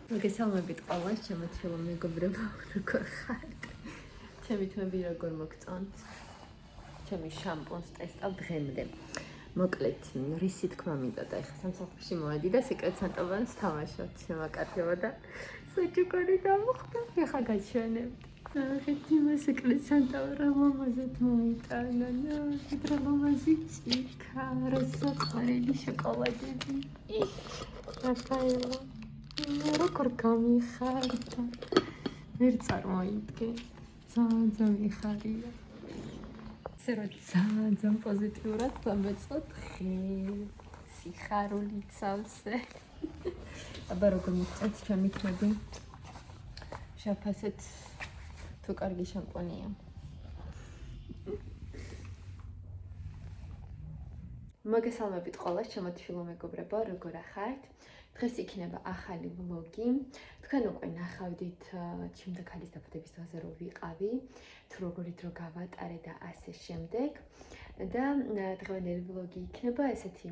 მოგესალმებით ყველას, ჩემო თილო მეგობრებო, როგორ ხართ? ჩემი თმები როგორ მოგწონთ? ჩემი შამპუნს ტესტავ დღემდე. მოკლედ, რისი თქმა მინდოდა, ეხლა სამსახურში მოვედი და სეკრეტ სანტოვანს თამაშობ, შემაკარგება და საჭუკარი დამოხდა. ეხლა გაჩვენებთ. ახეთ იმ სეკრეტ სანტოვა რა მამაზეთ მოიტანა, რა მამაზით იქა, რა საყვარელი შოკოლადები. რაფაელა როგორ გამიხარდა, ვერ წარმოიდგენ, ძალიან მიხარია. ისე რომ ძალიან პოზიტიურად დამეწყოთ ხე, სიხარული ცავსე. აბა როგორ მოგწონთ ჩემი თმები? შაფასეთ თუ კარგი შამპუნია. მოგესალმებით ყველას, ჩემო თილო მეგობრებო, როგორ ახართ? დღეს იქნება ახალი ვლოგი. თქვენ უკვე ნახავდით ჩემდა ქალის დაბადების დღეზე რო ვიყავი, თუ როგორი დრო გავატარე და ასე შემდეგ. და დღევანდელი ვლოგი იქნება ესეთი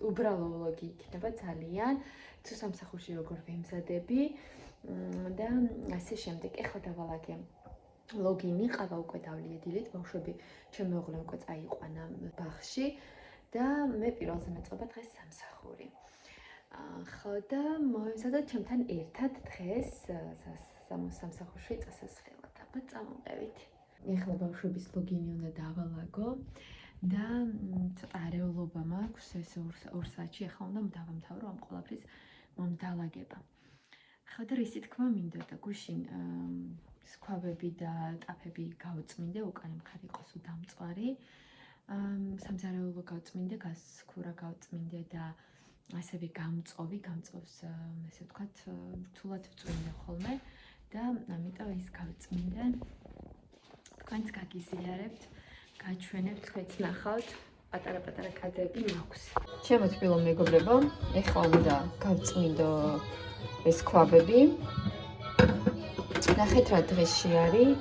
უბრალო ვლოგი იქნება ძალიან, თუ სამსახურში როგორ ვემზადები და ასე შემდეგ. ეხლა დავალაგე ვლოგი მიყავა უკვე დავლიედილით, ბავშვები ჩემი მეუღლე უკვე წაიყვანა ბაღში და მე პირველზე მეწყობა დღეს სამსახური. ხო და მოვემზადოთ ჩემთან ერთად დღეს სამსახურში წასასხელად. აბა წამოვყევით. ეხლა ბავშვების ლოგინი უნდა დავალაგო და ცოტა არეულობა მაქვს, ეს 2 საათში ეხლა უნდა დავამთავრო ამ ყველაფრის მომდალაგება. ხო და რისი თქმა მინდოდა, გუშინ სქვავები და ტაფები გავწმინდე, უკან მხარი იყოს უდამწვარი. სამზარეულო გავწმინდე, გასქურა გავწმინდე და ასევე გამწოვს, ესე ვთქვათ, რთულად ვწმინდე ხოლმე და ამიტომ ის გავწმინდე. თქვენც გაგიზიარებთ, გაჩვენებთ, თქვენც ნახავთ, პატარა კადრები მაქვს. ჩემო თბილო მეგობრებო, ეხლა უნდა გავწმინდო ეს ქვაბები. ნახეთ რა დღეში არის.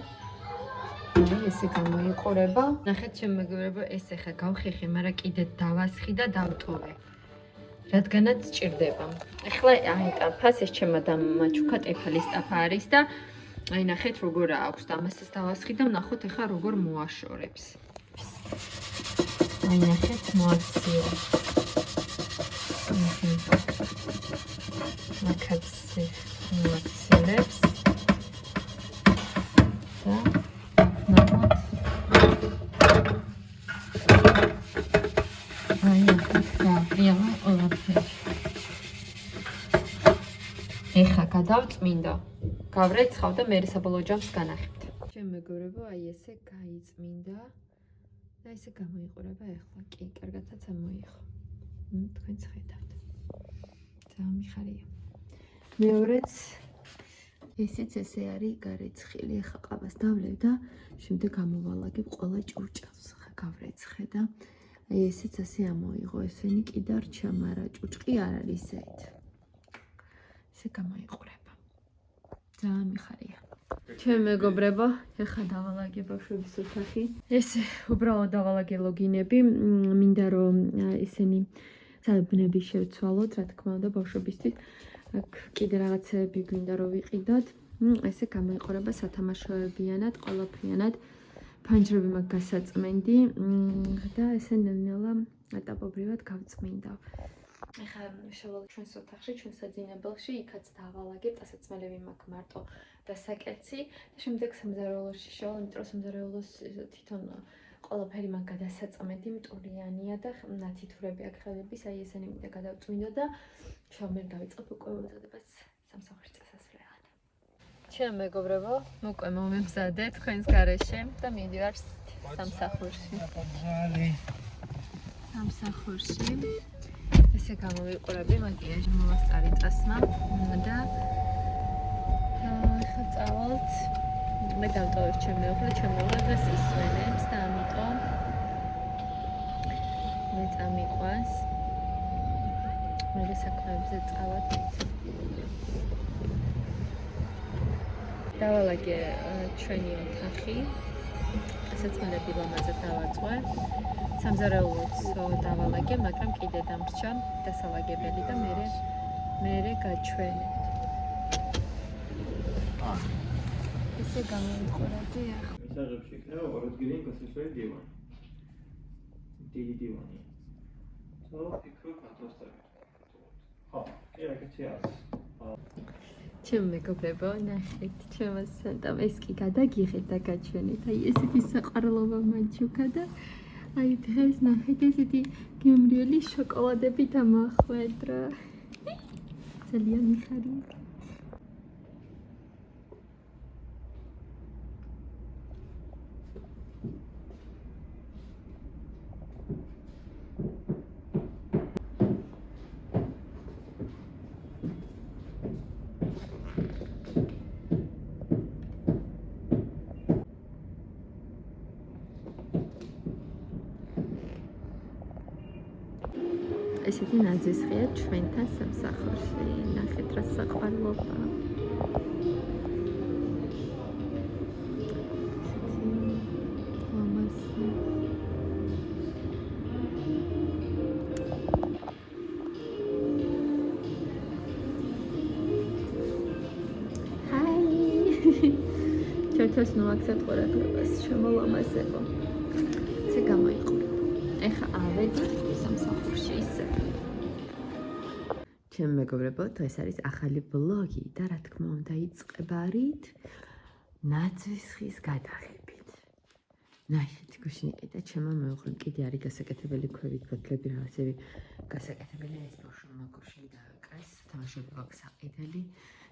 ესე გამოიყურება. ნახეთ ჩემო მეგობრებო, ეს ეხლა გავხეხე, მაგრამ კიდე დავასხი და დავტოვე. რადგანაც ჭირდება. ეხლა აი ტაფას ეს ჩემო დამაჩუქა ტეფალის ტაფა არის და აი ნახეთ როგორ აქვს და ამასაც დავასხი და ნახოთ ეხლა როგორ მოაშორებს. აი ნახეთ მოაქციო. მაკაცი მოაქცილებს. და ნახოთ. აი ნახეთ გაბრიალა ყველაფერი. ეხლა გადავწმინდა. გავრეცხავ და მე საბოლოო ჯამს განახებთ. ჩემო მეგობრებო, აი ესე გაიწმინდა და ესე გამოიყურება ეხლა. კი, კარგადაც ამოიღო. თქვენც ხედავთ. ძალიან მიხარია. მეორეც ესეც ესე არის გარეცხილი. ეხლა ყავას დავლევ და შემდეგ ამოვალაგებ ყველა ჭურჭელს. ხა გავრეცხე და აი ესეც ასე ამოიღო. ესენი კიდე რჩა, მაგრამ ჭუჭყი არ არის ესეთ. ესე გამოიყურება. ძალიან მიხარია. ჩემო მეგობრებო, ეხლა დავალაგე ბავშვების ოთახი. ესე უბრალოდ დავალაგე ლოგინები, მინდა რომ ესენი საბნები შევცვალოთ, რა თქმა უნდა, ბავშვებისთვის. აქ კიდე რაღაცები გვინდა რომ ვიყიდოთ. ესე გამოიყურება სათამაშოებიანად, ყველაფრიანად. ფანჯრები მაქვს გასაწმენდი და ესე ნელ-ნელა ეტაპობრივად გავწმინდა. ეხლა შევალ ჩვენს ოთახში, ჩვენს საძინებელში, იქაც დავალაგებ, დასაწმელები მაქვს მარტო დასაკეცი და შემდეგ სამზარეულოში შევალ, იმიტომ რომ სამზარეულოს თვითონ ყველაფერი მაქვს გადასაწმენდი, მტვრიანია და ნათითურები აქვს ხელების, აი ესენი მინდა გადავწმინდო და შავმერ დავიწყებ უკვე უზადებას სამსახურში წასასვლელად. ჩემო მეგობრებო, უკვე მომემზადე თქვენს გარეშე და მივიდივარ სამსახურში. სამსახურში ესე გამოვიყურები, მაკიაჟი მოვასწარი წასმა და ეხლა წავალთ. მე დავტოვებ ჩემი მეუღლე დღეს ისვენებს და ამიტომ მე წამიყვანს. მე საქმეებზე წავალთ. დავალაგე ჩვენი ოთახი. სასაცმელები ლამაზად დავაწვე. სამზარეულოც დავალაგე, მაგრამ კიდე დამრჩა დასალაგებელი და მე გაჩვენეთ. ესე გამოვიყურებდი ახლა. მისაღებში იქნება ორადგილიანი გასასვლელი დივანი. დიდი დივანი. ფიქრობ ათოსტები. ხო, ეგეთი არის. ჩემ მეგობრებო, ნახეთ, ჩემო სანტამ ეს კი გადაგიღეთ და გაჩვენეთ. აი ესეთი საყარლობა მაჩუკა და აი დღეს ნახეთ ესეთი გემრიელი შოკოლადები დამახვედრა. ძალიან მიხარია. ესეთი ნაძისხია ჩვენთან სამსახურში. ნახეთ რა საყვარლობა. ჩვენთვის მოაქცეთ ყურადღებას ჩემო ლამაზებო. ესე გამოიყურე. ეხა ავედი სამსახურში ისე. ჩემ მეგობრებო, ეს არის ახალი ვლოგი და რა თქმა უნდა იწყება რით ნაძვისხის გადაღებით. ნახეთ, გუშინიყი და ჩემო მეუღლემ კიდე არის გასაკეთებელი ქვევით ბოთლები რაღაცები გასაკეთებელი ეს ბავშვი მაგოში დააკრეს, თამაშები აქვს საყიდელი.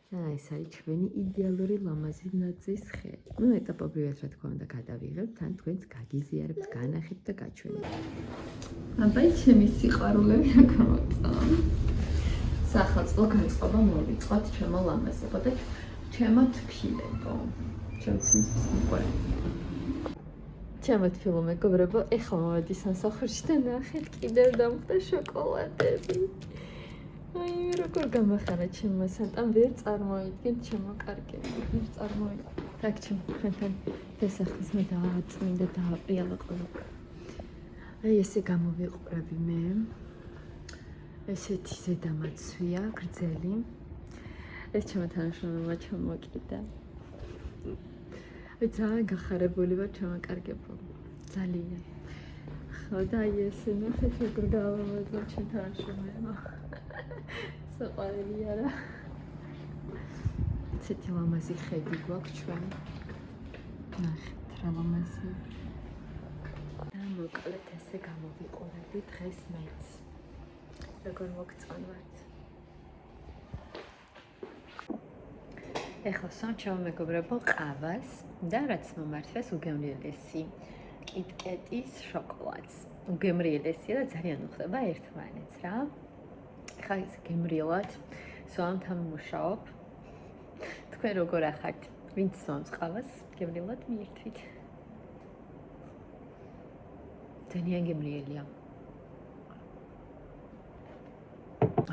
და ეს არის ჩვენი იდეალური ლამაზი ნაძვისხე. ნუ ეტაპობრივად რა თქმა უნდა გადავიღებთ, თან თქვენც გაგიზიარებთ, განახეთ და გაჩვენებთ. აბაი ჩემი სიყვარულები რა გამოწვა. სახელმწიფო განწყობა მოვიწყოთ ჩემო ლამაზებო და ჩემო თბილებო. ჩემ ციმს მიყვარს. ჩემო თბილო მეგობრებო, ეხლა მოვედი სამსახურში და ნახეთ კიდევ დამხდა შოკოლადები. აი როგორ გამახარა ჩემო სანტამ ვერ წარმოიდგენთ ჩემო კარგები ვერ წარმოიდგენთ так ჩემ ხენთან დასახლის მე დააწმინდა და აპრიალა ყველა აი ესე გამოვიყურები მე ესეთი ზედამაცვია გრძელი ეს ჩემო თანაშრომელმა ჩამოკიდა აი ძალიან გახარებული ვარ ჩემო კარგებო ძალიან ხო და აი ესე ნახეთ როგორ გავამოძო ჩემ თანაშრომელმა საყვარელი არა. ცეთი ლამაზი ხედი გვაქვს ჩვენ. ნახეთ რა ლამაზი. და მოკლედ ესე გამოვიყურები დღეს მეც. როგორ მოგწონვართ. ეხლა სამჩევ მეგობრებო ყავას და რაც მომართვეს უგემრიელესი კიტკეტის შოკოლადს. უგემრიელესია და ძალიან უხდება ერთმანეთს რა. ხა ის გემრიელად სვამთან მუშაობ. თქვენ როგორ ახართ? ვინც სვამს ყავას, გემრიელად მიირთვით. ძალიან გემრიელია.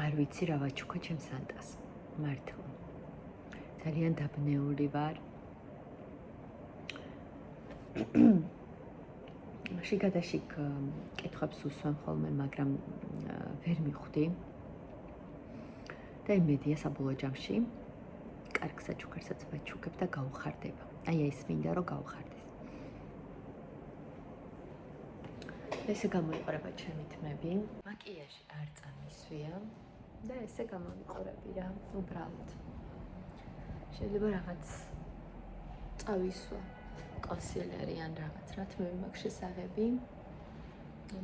არ ვიცი რა ვაჩუქო ჩემ სანტას. მართლა. ძალიან დაბნეული ვარ. შიგადაშიგ კითხვებს უსვამ ხოლმე, მაგრამ ვერ მიხვდი. და იმედია საბოლოო ჯამში კარგ საჩუქარსაც ვაჩუქებ და გაუხარდება. აი ეს მინდა რომ გაუხარდეს. ესე გამოიყურება ჩემი თმები. მაკიაჟი არ წამისვია და ესე გამოვიყურები რა, უბრალოდ. შეიძლება რაღაც წავისვა კონსილერი ან რაღაც რა თმები მაქვს შესაღები.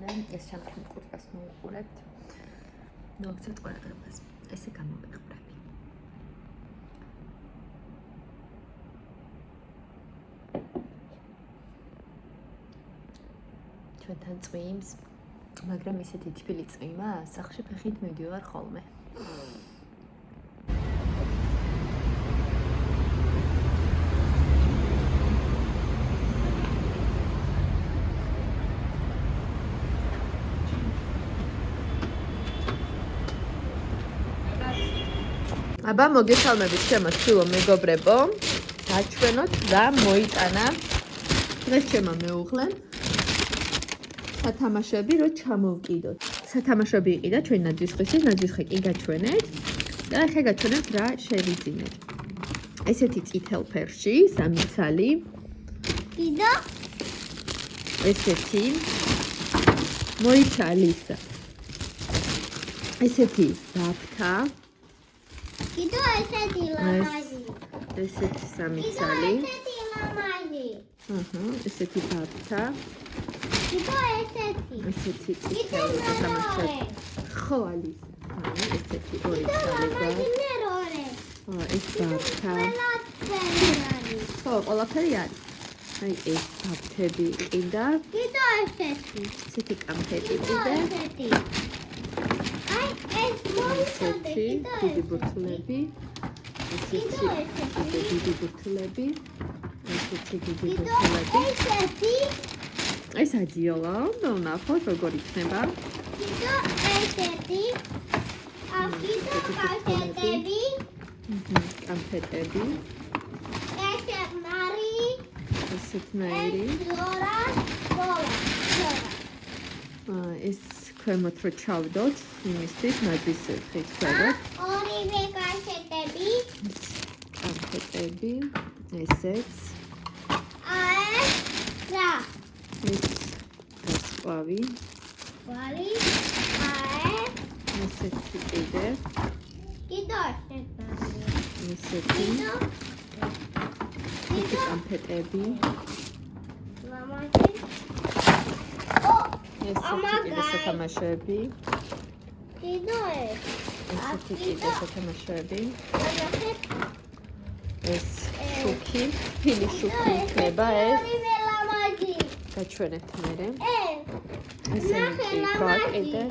და ეს ჩანახეთ კურსს მოვიყურებთ. მოგცეთ ყურადღებას. ესე გამოვიყურები. ჩვენთან წვიმს, მაგრამ ისეთი თბილი წვიმა, სახლში ფეხით მივდივარ ხოლმე. აბა მოგესალმებით ჩემო თბილო მეგობრებო. დაჩვენოთ რა მოიტანა დღეს ჩემო მეუღლემ სათამაშოები რო ჩამოვკიდოთ. სათამაშოები იყიდა ჩვენ ნაძვისხეში, ნაძვისხე კი გაჩვენეთ. და ახლა გაჩვენებთ რა შევიძინეთ. ესეთი წითელ ფერში, 3 ცალი. კიდო ესეთი მოიცალის. ესეთი დაფთა, კიდო ესეთი ლამაზი. ესეთი 3 კიდო ცალი. ესეთი ლამაზი. ესეთი დაფთა, კიდო ესეთი. ესეთი კიდო წითელი მეორე. ხო არის. ესეთი 2 კიდო ცალი ლამაზი გვაქვს. მეორე. ეს დაფთა. ყველაფერი. ხო, ყველაფერი არის. აი ეს დაფთები ყიდა, კიდო ესეთი. ესეთი კამფეტი კიდო ყიდა, ესეთი. აი ეს მოიცადე ესეთი კიდო დიდი ესეთი. ბურთულები, კიდო ესეთი ესეთი. დიდი ბურთულები, ესეთი დიდი კიდო ბურთულები. ესეთი. ეს აჯიოლა, უნდა ვნახოთ როგორ იქნება. კიდო ესეთი. კიდო კამფეტები. კამფეტები, ესე მარი. ესეთნაირი. ეს ქვემოთ რო ჩავდოთ, იმისთვის ნაძვის ხით ქვემოთ. ორივე კაშეტები. კამფეტები, ესეც, ეს რა? ეს გასყვავი, ვალი. ესეთი კიდე, კიდო ესეთი. ესეთი, კიდო. ესეთი კამფეტები, ლამაზი. ესეთი კიდე სათამაშოები, კიდო ეს. ესეთი კიდე სათამაშოები, ნახეთ. ეს შუქი, ფილი შუქი იქნება ეს, ორივე ლამაზი. გაჩვენებთ მერე. ნახე, ესეთი ლამაზი. გვაქვს კიდე.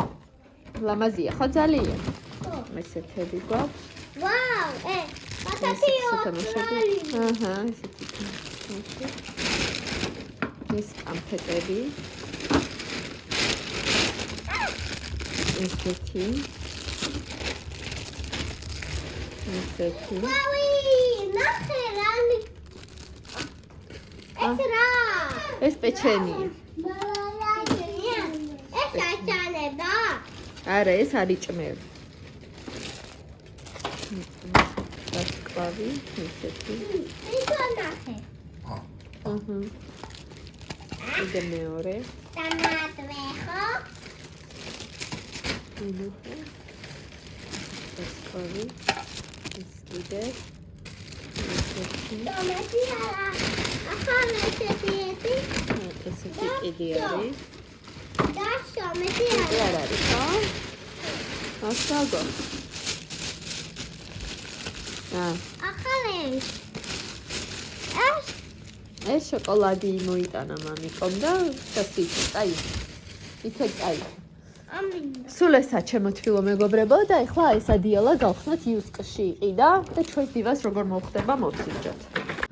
ლამაზია, ხო ძალიან? ხო. ესეთები გვაქვს. ვაუ, ესეთი პატატიო. სათამაშოები. ესეთი კამფეტები. ეს კამფეტები. ესეთი. ესეთი. ვაი, ნახე რანი. ეს რა? ეს პეჩენია. ეს აჩანება? არა, ეს არიჭმევი. დასკვავი, ესეთი. ისო ნახე. კიდე მეორე. დამატვე ხო? დასკვავი. ეს კიდე. ესეთი. ტომატი არა. ახლა ესეთი ეთი. ესეთი კიდე არის. დაშო, მეტი ეს არა. არ არის, ხო? ასაგო. ახლა ეს შოკოლადი მოიტანა მამიკომ და დასიჭა, აი. იქე აი. ამინდა. სულ ესა ჩემო თბილო მეგობრებო და ეხლა ეს ადიალა გავხსნათ იუსკში იყიდა და ჩვენს დივას როგორ მოხდება მოვსიჯოთ.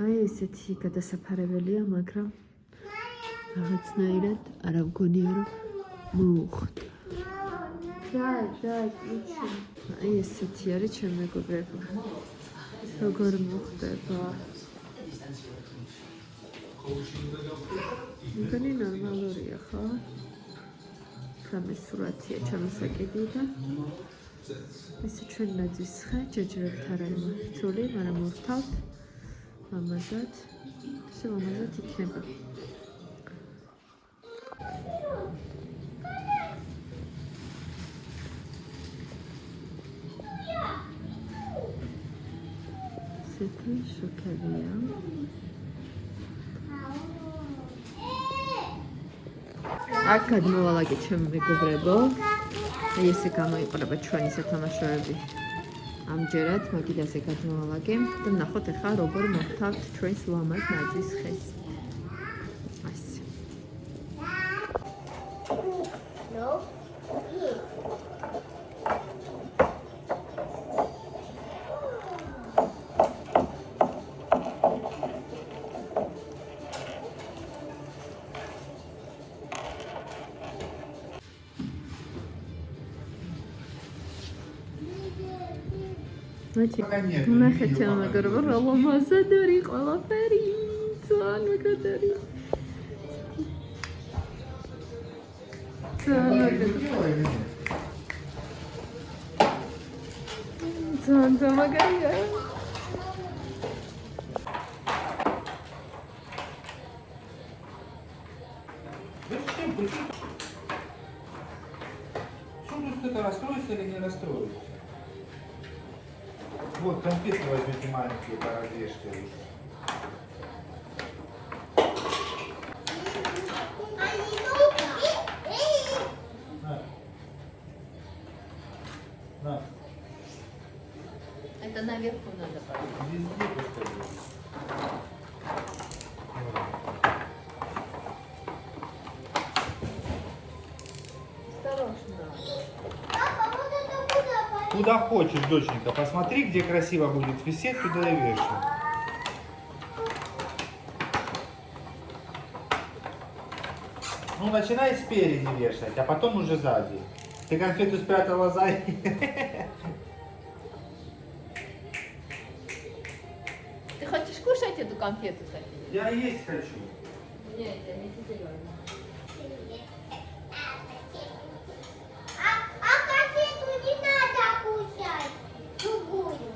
აი ესეთი გადასაფარებელია, მაგრამ რაღაცნაირად არ მგონია რომ მოუხდა. აი ესეთი არის ჩემ მეგობრებო. როგორ მოხდება? მგონი ნორმალურია, ხო? სამი სურათია ჩამოსაკიდიდან. ესე ჩვენ ნაძვის ხე ჯეჯრებთ არა იმართული, მაგრამ მოვთავთ. ამაზად. ესე ამაზად იქნება. ესეთი შოკერია. აქ გადმოვალაგე ჩემი მეგობრებო. აი ესე გამოიყურება ჩვენი სათამაშოები. ამჯერად მაგიდაზე გადმოვალაგე და ნახოთ ახლა როგორ მოვთავთ ჩვენს ლამაზ ნაძვის ხეს. ასე. ნახეთ ჩემო მეგობრებო, რა ლამაზად არის ყველაფერი. ძალიან მეგობრები. სანტა მაგარია. Что это расстроится или не расстроится? Вот конфеты возьмите маленькие, поразрежьте лучше. На. Это наверху надо положить. Везде поставить. Осторожно. Папа, вот это куда пойдет? Куда хочешь, доченька. Посмотри, где красиво будет висеть, туда и вешай. Ну, начинай спереди вешать, а потом уже сзади. Ты конфету спрятала сзади. Ты хочешь кушать эту конфету, София? Я есть хочу. Нет, я не зеленая. А конфету не надо кушать. Другую.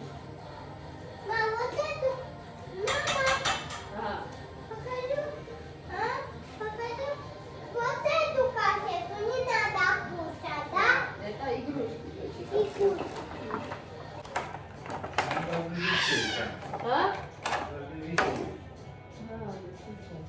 Мам, вот эту. Мама, покажу. А? Покажу. Вот эту конфету не надо кушать, да? Это игрушки, дочек. И кушать. Должны висеть, да. А? Должны висеть. Да, действительно.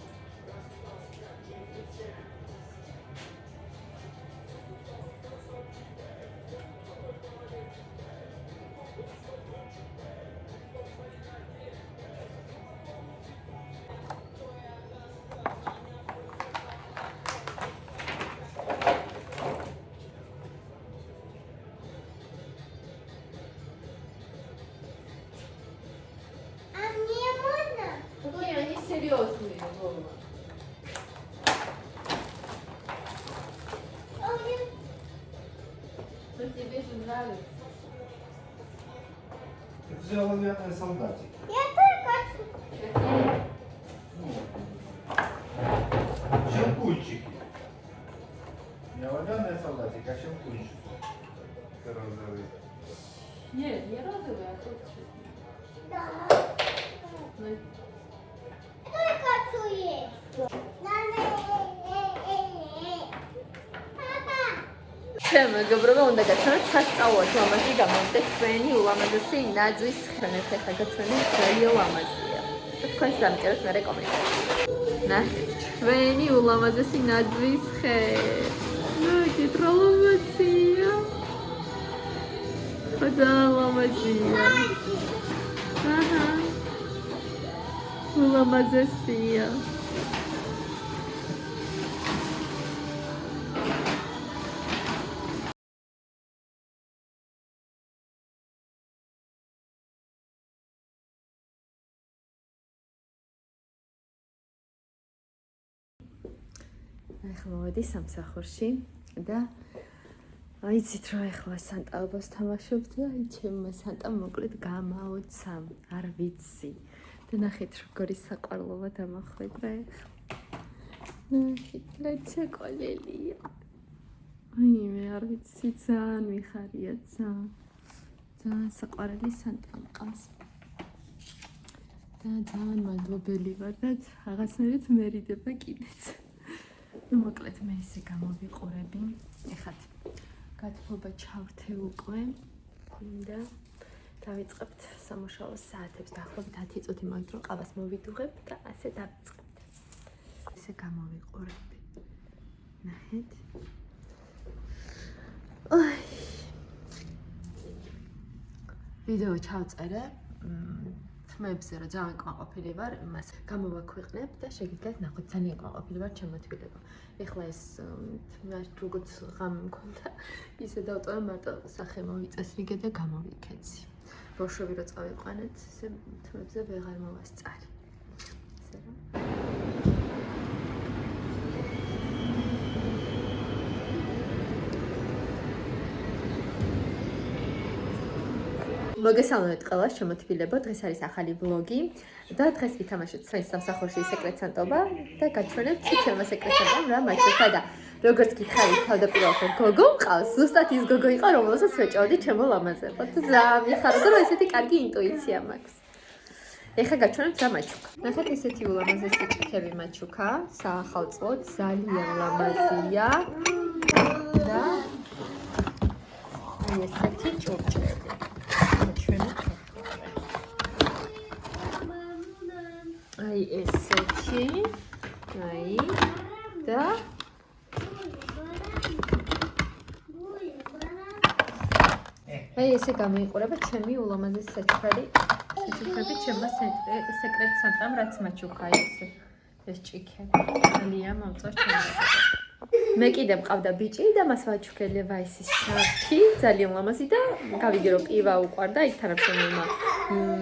А мне можно? Какие они серьезные, Вова. Но тебе же нравится. Это же оловянные солдатики. Я только хочу. Щелкунчики. Не оловянные солдатики, а щелкунчики. Розовые. Нет, не розовые, а тот Да. Ну, Только хочу есть. ჩემ მეგობრებო, უნდა გაცნოთ სასწაულო ლამაზი გამოვიდა ჩვენი ულამაზესი ნაძვის ხმეთ. ეხლა გაცნოთ ძალიან ლამაზია. თქვენს დამწეროთ მე კომენტარში. ნახეთ, ჩვენი ულამაზესი ნაძვის ხე. ნახეთ, რა ლამაზია. ძალიან ლამაზია. აჰა. ულამაზესია. ახლა მოვედი სამსახურში და აიცით რა ახლა სანტაობას თამაშობ და აი ჩემმა სანტამ მოკლედ გამაოცა, არ ვიცი. და ნახეთ როგორი საყვარლობა დამახვედრა ახლა. ნახეთ რა ჩეკოლელია. აი მე არ ვიცი ძალიან მიხარია ძალიან საყვარელი სანტა მყავს. და ძალიან მადლობელი ვარ და რაღაცნაირად მერიდება კიდეც. ну მოკლედ მე ისე გამოვიყურები. ეხლა გათბობა ჩავრთე უკვე და დავიწყებთ სამუშაო საათებს. დაახლოებით 10 წუთი მოით რომ ყავას მოვიდუღებ და ასე დავიწყებთ. ისე გამოვიყურები. ნახეთ. აი. ვიდეო ჩავწერე. ხმებზე რომ ძალიან კმაყოფილი ვარ, იმას გამოვაქვეყნებ და შეგიძლიათ ნახოთ ძალიან კმაყოფილი ვარ ჩემოთვლება. ეხლა ეს როგორც ღამე მქონდა, ისე დავტოვე მარტო სახე მოვიწესრიგე და გამოვიქეცი. ბავშვები რო წავიყვანეთ, ისე თმებზე ვეღარ მოვასწარი. ისე რა. მოგესალმებით ყველას, შემოთბილებო, დღეს არის ახალი ვლოგი და დღეს ვითამაშოთ ჩვენს სამსახურში სეკრეტ სანტობა და გაჩვენებთ ჩემმა სეკრეტ სანტომ რა მაჩვენებდა და როგორც გითხარით თავდაპირველად გოგო მყავს, ზუსტად ის გოგო იყო, რომელსაც ვეჭავდი ჩემო ლამაზე. ხო და ძალიან მიხარდა, რომ ესეთი კარგი ინტუიცია მაქვს. ეხლა გაჩვენებთ რა მაჩუკა. ნახეთ ესეთი ულამაზესი ჭიქები მაჩუკა, საახალწლოდ ძალიან ლამაზია და აი ესეთი ჭურჭელი. გაჩვენებთ. აი ესეთი, აი და აი ესე გამოიყურება ჩემი ულამაზესი საჩუქარი. საჩუქრები ჩემმა სეკრეტ სანტამ რაც მაჩუქა ეს ჭიქე. ძალიან მომწონს ჩემს. მე კიდე მყავდა ბიჭი და მას ვაჩუქელება ისის შარფი, ძალიან ლამაზი და გავიგე რომ პივა უყვარდა, იქ თანამშრომელმა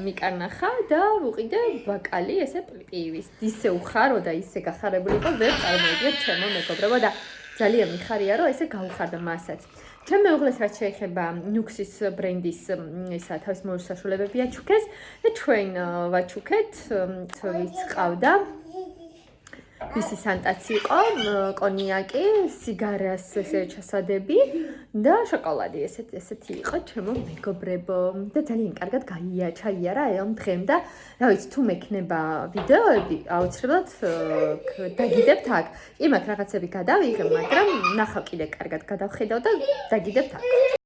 მიკარნახა და ვუყიდე ბაკალი ესე პივის. ისე უხარო და ისე გახარებული იყო, ვერ წარმოიდგენთ ჩემო მეგობრებო და ძალიან მიხარია რომ ესე გაუხარდა მასაც. ჩემ მეუღლეს რაც შეეხება ნუქსის ბრენდის ისა თავის მოუსაშულებები აჩუქეს და ჩვენ ვაჩუქეთ, ვიც ყავდა ვისი სანტაცი იყო, კონიაკი, სიგარას ესე ჩასადები და შოკოლადი ესეთი იყო ჩემო მეგობრებო და ძალიან კარგად ჩაიარა ამ დღემ და რა ვიცი თუ მექნება ვიდეოები აუცილებლად დაგიდებთ აქ. კი, მაგ რაღაცები გადავიღე, მაგრამ ნახავ კიდე კარგად გადავხედავ და დაგიდებთ აქ.